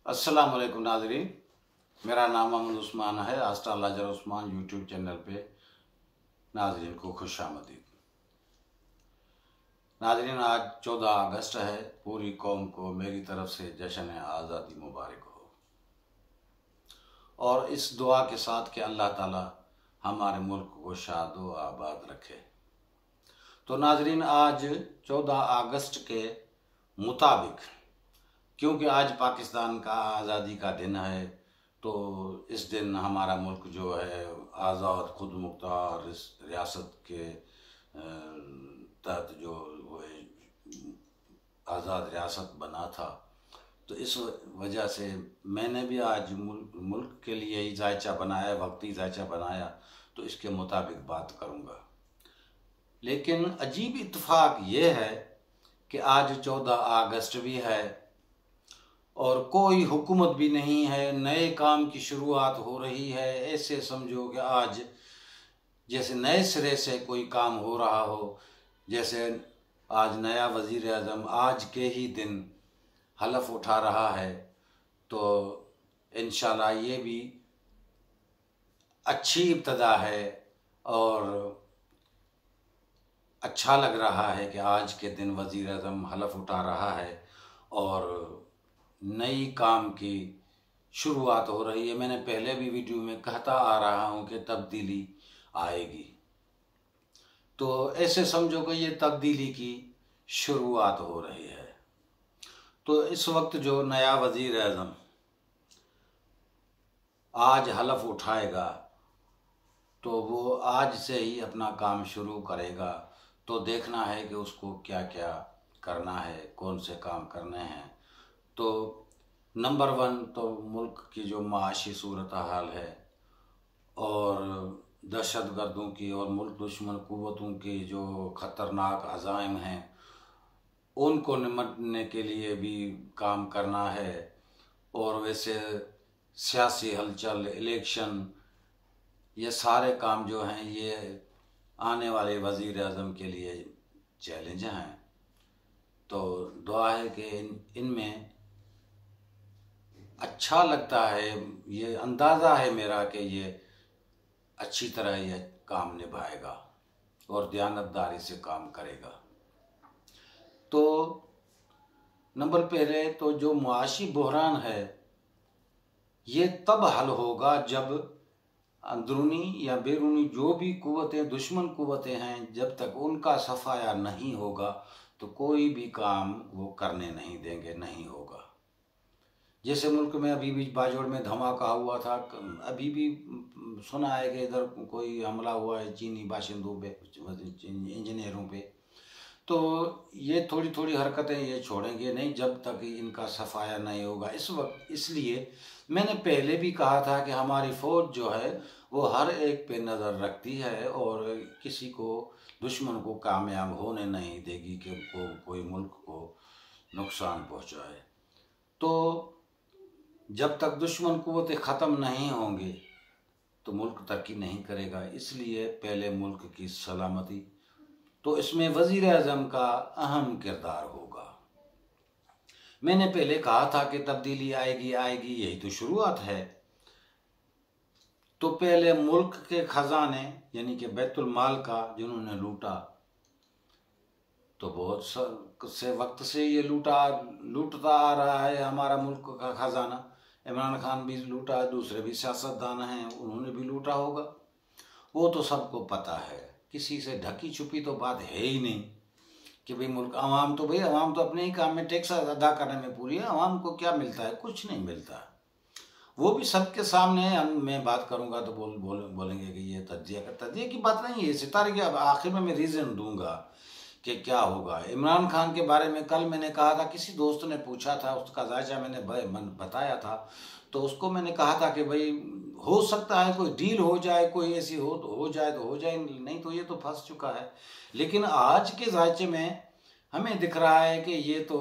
अस्सलाम वालेकुम नाज़रीन। मेरा नाम मोहम्मद उस्मान है। आस्था लाजर उस्मान यूट्यूब चैनल पे नाज़रीन को खुश आमदीद। नाज़रीन, आज 14 अगस्त है। पूरी कौम को मेरी तरफ से जश्न आज़ादी मुबारक हो, और इस दुआ के साथ कि अल्लाह ताला हमारे मुल्क को शाद व आबाद रखे। तो नाज़रीन, आज 14 अगस्त के मुताबिक, क्योंकि आज पाकिस्तान का आज़ादी का दिन है, तो इस दिन हमारा मुल्क जो है आज़ाद खुद मुख्तार इस रियासत के तहत जो वो आज़ाद रियासत बना था। तो इस वजह से मैंने भी आज मुल्क के लिए ही जायचा बनाया, वक्ती जायचा बनाया, तो इसके मुताबिक बात करूँगा। लेकिन अजीब इत्तेफाक ये है कि आज 14 अगस्त भी है और कोई हुकूमत भी नहीं है, नए काम की शुरुआत हो रही है। ऐसे समझो कि आज जैसे नए सिरे से कोई काम हो रहा हो, जैसे आज नया वज़ीर आज़म आज के ही दिन हलफ उठा रहा है। तो इंशाल्लाह ये भी अच्छी इब्तदा है और अच्छा लग रहा है कि आज के दिन वज़ीर आज़म हलफ उठा रहा है और नई काम की शुरुआत हो रही है। मैंने पहले भी वीडियो में कहता आ रहा हूँ कि तब्दीली आएगी, तो ऐसे समझो कि ये तब्दीली की शुरुआत हो रही है। तो इस वक्त जो नया वज़ीर आज़म आज हलफ उठाएगा, तो वो आज से ही अपना काम शुरू करेगा। तो देखना है कि उसको क्या क्या करना है, कौन से काम करने हैं। तो नंबर 1 तो मुल्क की जो माशी सूरत हाल है और दहशतगर्दों की और मुल्क दुश्मन क़ुव्वतों की जो ख़तरनाक अज़ाइम हैं, उनको निपटने के लिए भी काम करना है। और वैसे सियासी हलचल, इलेक्शन, ये सारे काम जो हैं ये आने वाले वज़ीर आज़म के लिए चैलेंज हैं। तो दुआ है कि इनमें अच्छा लगता है, ये अंदाज़ा है मेरा कि ये अच्छी तरह ये काम निभाएगा और दयानतदारी से काम करेगा। तो नंबर पहले तो जो मुआशी बहरान है ये तब हल होगा जब अंदरूनी या बैरूनी जो भी कुव्वतें, दुश्मन कुव्वतें हैं, जब तक उनका सफाया नहीं होगा तो कोई भी काम वो करने नहीं देंगे, नहीं होगा। जैसे मुल्क में अभी भी बाजोड़ में धमाका हुआ था, अभी भी सुना है कि इधर कोई हमला हुआ है चीनी बाशिंदों पे, इंजीनियरों पे। तो ये थोड़ी थोड़ी हरकतें ये छोड़ेंगे नहीं जब तक इनका सफाया नहीं होगा। इस वक्त इसलिए मैंने पहले भी कहा था कि हमारी फ़ौज जो है वो हर एक पे नज़र रखती है और किसी को, दुश्मन को कामयाब होने नहीं देगी कि कोई मुल्क को नुकसान पहुंचाए। तो जब तक दुश्मन कुव्वतें ख़त्म नहीं होंगे तो मुल्क तरक्की नहीं करेगा। इसलिए पहले मुल्क की सलामती, तो इसमें वज़ीर आज़म का अहम किरदार होगा। मैंने पहले कहा था कि तब्दीली आएगी आएगी, यही तो शुरुआत है। तो पहले मुल्क के ख़जाने यानी कि बैतुल माल का जिन्होंने लूटा, तो बहुत से वक्त से ये लूटता आ रहा है हमारा मुल्क का ख़जाना। इमरान खान भी लूटा, दूसरे भी सियासतदान हैं उन्होंने भी लूटा होगा, वो तो सबको पता है। किसी से ढकी छुपी तो बात है ही नहीं कि भाई मुल्क, आवाम तो अपने ही काम में टैक्स अदा करने में पूरी है। आवाम को क्या मिलता है? कुछ नहीं मिलता। वो भी सबके सामने मैं बात करूंगा तो बोलेंगे कि ये तजिया की बात नहीं है, सितारे की। अब आखिर में मैं रीज़न दूंगा कि क्या होगा। इमरान खान के बारे में कल मैंने कहा था, किसी दोस्त ने पूछा था, उसका जायजा मैंने बताया था। तो उसको मैंने कहा था कि भाई हो सकता है कोई डील हो जाए, कोई ऐसी हो जाए तो हो जाए, नहीं तो ये तो फंस चुका है। लेकिन आज के जायचे में हमें दिख रहा है कि ये तो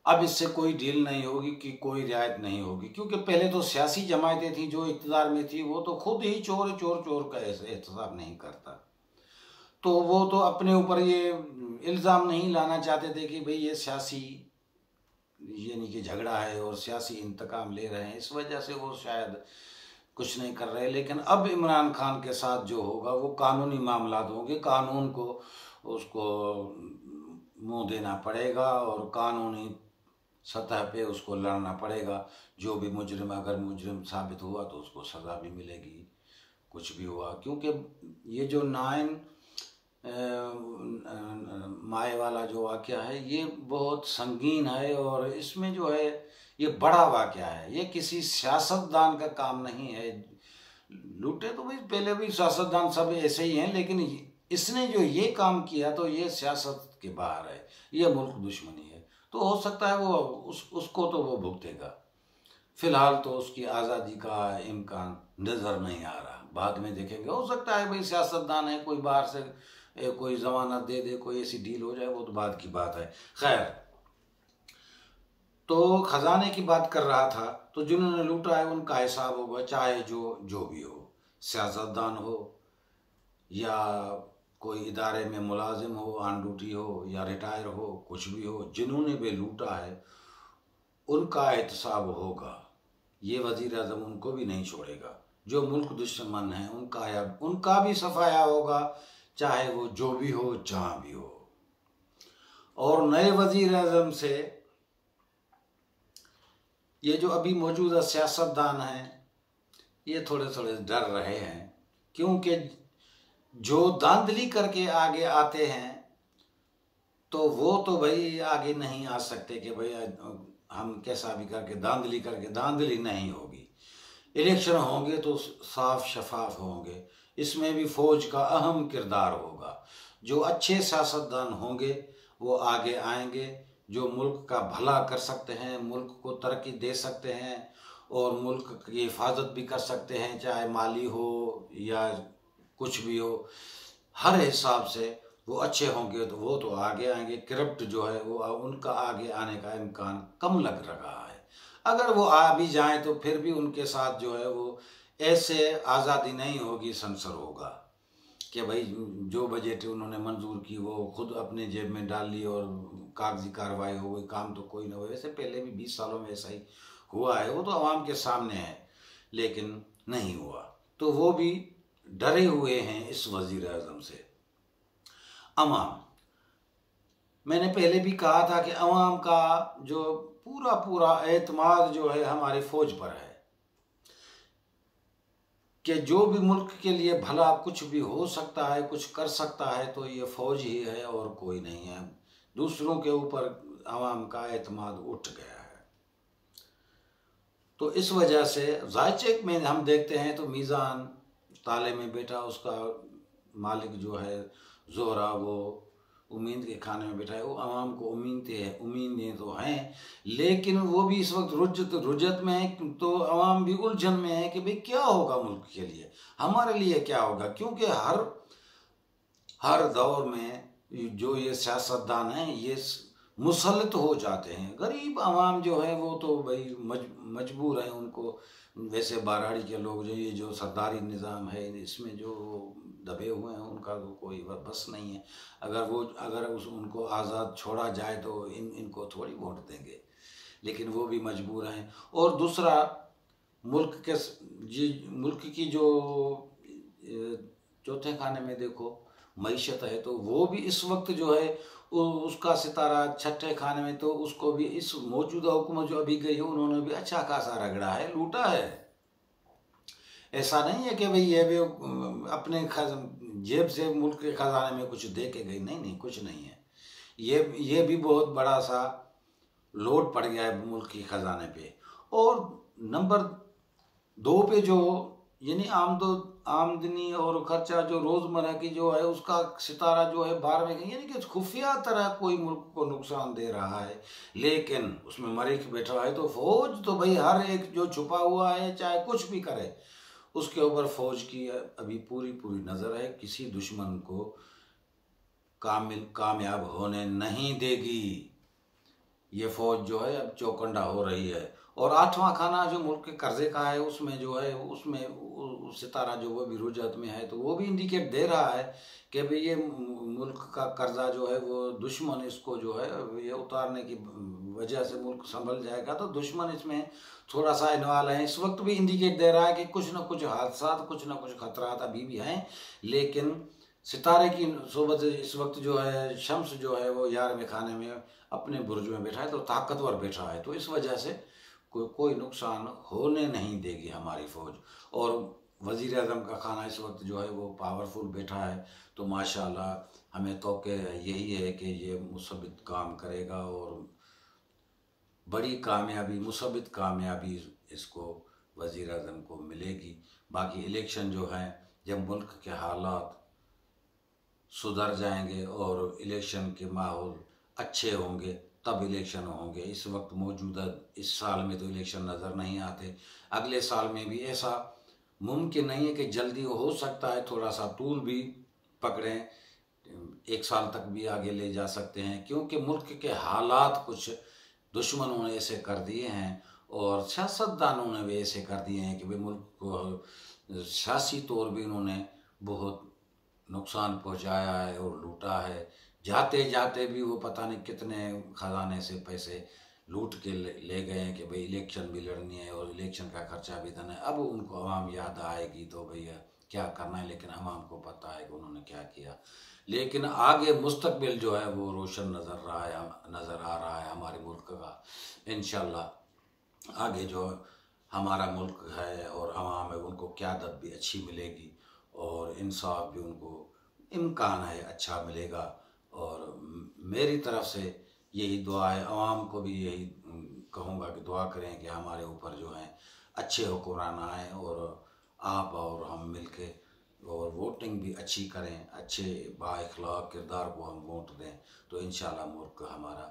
अब इससे कोई डील नहीं होगी, कि कोई रियायत नहीं होगी। क्योंकि पहले तो सियासी जमायतें थी जो इक़्तिदार में थी, वो तो खुद ही चोर का एहतसाब नहीं करता। तो वो तो अपने ऊपर ये इल्ज़ाम नहीं लाना चाहते थे कि भाई ये सियासी यानी कि झगड़ा है और सियासी इंतकाम ले रहे हैं, इस वजह से वो शायद कुछ नहीं कर रहे। लेकिन अब इमरान खान के साथ जो होगा वो कानूनी मामला होंगे, कानून को उसको मुंह देना पड़ेगा और कानूनी सतह पे उसको लड़ना पड़ेगा। जो भी मुजरिम, अगर मुजरिम साबित हुआ तो उसको सज़ा भी मिलेगी, कुछ भी हुआ। क्योंकि ये जो 9 माए वाला जो वाक़या है ये बहुत संगीन है और इसमें जो है ये बड़ा वाक़या है, ये किसी सियासतदान का काम नहीं है। लूटे तो भाई पहले भी सियासतदान सब ऐसे ही हैं, लेकिन इसने जो ये काम किया तो ये सियासत के बाहर है, ये मुल्क दुश्मनी है। तो हो सकता है वो उसको तो वो भुगतेगा। फिलहाल तो उसकी आज़ादी का इम्कान नज़र नहीं आ रहा, बाद में देखेंगे। हो सकता है भाई सियासतदान है, कोई बाहर से कोई जमानत दे दे, कोई ऐसी डील हो जाए, वो तो बाद की बात है। खैर, तो खजाने की बात कर रहा था, तो जिन्होंने लूटा है उनका हिसाब होगा, चाहे जो भी हो, सियासतदान हो या कोई इदारे में मुलाजिम हो, ऑन ड्यूटी हो या रिटायर हो, कुछ भी हो, जिन्होंने भी लूटा है उनका एहतसाब होगा। ये वज़ीर आज़म उनको भी नहीं छोड़ेगा। जो मुल्क दुश्मन है उनका भी सफाया होगा, चाहे वो जो भी हो, जहाँ भी हो। और नए वज़ीर आज़म से ये जो अभी मौजूदा सियासतदान हैं ये थोड़े थोड़े डर रहे हैं, क्योंकि जो धांधली करके आगे आते हैं तो वो तो भाई आगे नहीं आ सकते कि भाई हम कैसा भी करके धांधली नहीं होगी। इलेक्शन होंगे तो साफ शफाफ होंगे, इसमें भी फौज का अहम किरदार होगा। जो अच्छे सियासतदान होंगे वो आगे आएंगे, जो मुल्क का भला कर सकते हैं, मुल्क को तरक्की दे सकते हैं और मुल्क की हिफाजत भी कर सकते हैं, चाहे माली हो या कुछ भी हो, हर हिसाब से वो अच्छे होंगे तो वो तो आगे आएंगे। करप्ट जो है वो उनका आगे आने का इम्कान कम लग रहा है। अगर वो आ भी जाएं तो फिर भी उनके साथ जो है वो ऐसे आज़ादी नहीं होगी, संसर होगा कि भाई जो बजट उन्होंने मंजूर की वो खुद अपने जेब में डाल ली और कागजी कार्रवाई हो गई, काम तो कोई ना हो। वैसे पहले भी 20 सालों में ऐसा ही हुआ है, वो तो आवाम के सामने है, लेकिन नहीं हुआ। तो वो भी डरे हुए हैं इस वज़ीर आज़म से। अवाम, मैंने पहले भी कहा था कि अवाम का जो पूरा एतमाद जो है हमारे फौज पर है कि जो भी मुल्क के लिए भला कुछ भी हो सकता है, कुछ कर सकता है, तो ये फौज ही है और कोई नहीं है। दूसरों के ऊपर अवाम का एतमाद उठ गया है। तो इस वजह से ज़ायचे में हम देखते हैं तो मीज़ान ताले में बैठा, उसका मालिक जो है ज़ोहरा, वो उम्मीद के खाने में बैठा है। वो अवाम को उम्मीदें तो हैं, लेकिन वो भी इस वक्त रुजत में है। तो अवाम भी उलझन में है कि भाई क्या होगा मुल्क के लिए, हमारे लिए क्या होगा। क्योंकि हर दौर में जो ये सियासतदान हैं ये मुसल्लत हो जाते हैं। गरीब अवाम जो है वो तो भाई मजबूर है। उनको वैसे बाराड़ी के लोग जो ये जो सरदारी निज़ाम है इसमें जो दबे हुए हैं उनका तो कोई बस नहीं है। अगर उनको आज़ाद छोड़ा जाए तो इनको थोड़ी वोट देंगे, लेकिन वो भी मजबूर हैं। और दूसरा, मुल्क की जो चौथे खाने में देखो मईशत है, तो वो भी इस वक्त जो है उसका सितारा छठे खाने में। तो उसको भी इस मौजूदा हुकूमत जो अभी गई है उन्होंने भी अच्छा खासा रगड़ा है, लूटा है। ऐसा नहीं है कि भाई ये भी अपने जेब से मुल्क के खजाने में कुछ दे के गई, नहीं, कुछ नहीं है। ये भी बहुत बड़ा सा लोड पड़ गया है मुल्क के खजाने पे। और नंबर 2 पे जो यानी आमदनी और खर्चा जो रोज़मर्रा की जो है उसका सितारा जो है बाहर में, यानी कि खुफिया तरह कोई मुल्क को नुकसान दे रहा है, लेकिन उसमें मरीख बैठा है। तो फौज तो भाई हर एक जो छुपा हुआ है चाहे कुछ भी करे उसके ऊपर फौज की अभी पूरी नज़र है, किसी दुश्मन को कामयाब होने नहीं देगी। ये फौज जो है अब चौकन्ना हो रही है। और 8वां खाना जो मुल्क के कर्जे का है उसमें जो है उसमें सितारा जो वो भी रुजत में है, तो वो भी इंडिकेट दे रहा है कि भाई ये मुल्क का कर्जा जो है वो दुश्मन इसको जो है ये उतारने की वजह से मुल्क संभल जाएगा, तो दुश्मन इसमें थोड़ा सा इन्वॉल्व है। इस वक्त भी इंडिकेट दे रहा है कि कुछ ना कुछ हादसा, कुछ ना कुछ खतरात अभी भी हैं, लेकिन सितारे की सोबत इस वक्त जो है शम्स जो है वो 11वें खाने में अपने बुर्ज में बैठा है, तो ताकतवर बैठा है, तो इस वजह से कोई नुकसान होने नहीं देगी हमारी फ़ौज। और वज़ीर आज़म का खाना इस वक्त जो है वो पावरफुल बैठा है, तो माशाल्लाह हमें तो के यही है कि ये मुसब्बित काम करेगा और बड़ी कामयाबी, मुसब्बित कामयाबी इसको वज़ीर आज़म को मिलेगी। बाकी इलेक्शन जो है, जब मुल्क के हालात सुधर जाएंगे और इलेक्शन के माहौल अच्छे होंगे तब इलेक्शन होंगे। इस वक्त मौजूदा इस साल में तो इलेक्शन नज़र नहीं आते, अगले साल में भी ऐसा मुमकिन नहीं है कि जल्दी हो सकता है, थोड़ा सा तूल भी पकड़ें, 1 साल तक भी आगे ले जा सकते हैं, क्योंकि मुल्क के हालात कुछ दुश्मनों ने ऐसे कर दिए हैं और सियासतदानों ने भी ऐसे कर दिए हैं कि भाई मुल्क को सियासी तौर भी उन्होंने बहुत नुकसान पहुंचाया है और लूटा है। जाते जाते भी वो पता नहीं कितने खजाने से पैसे लूट के ले गए हैं कि भाई इलेक्शन भी लड़नी है और इलेक्शन का खर्चा भी देना है। अब उनको अवाम याद आएगी तो भैया क्या करना है, लेकिन अवाम को पता है कि उन्होंने क्या किया। लेकिन आगे मुस्तकबिल जो है वो रोशन नज़र आ रहा है हमारे मुल्क का। इंशाल्लाह आगे जो हमारा मुल्क है और अवाम है उनको क़यादत भी अच्छी मिलेगी और इंसाफ भी उनको इम्कान है अच्छा मिलेगा। और मेरी तरफ से यही दुआ है, अवाम को भी यही कहूँगा कि दुआ करें कि हमारे ऊपर जो है अच्छे हुक्मरान आएँ और आप और हम मिलके और वोटिंग भी अच्छी करें, अच्छे बाइखलाक किरदार को हम वोट दें, तो इंशाल्लाह मुल्क हमारा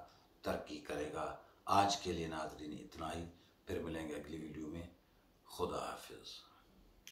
तरक्की करेगा। आज के लिए नाज़रीन इतना ही, फिर मिलेंगे अगली वीडियो में। खुदा हाफिज़।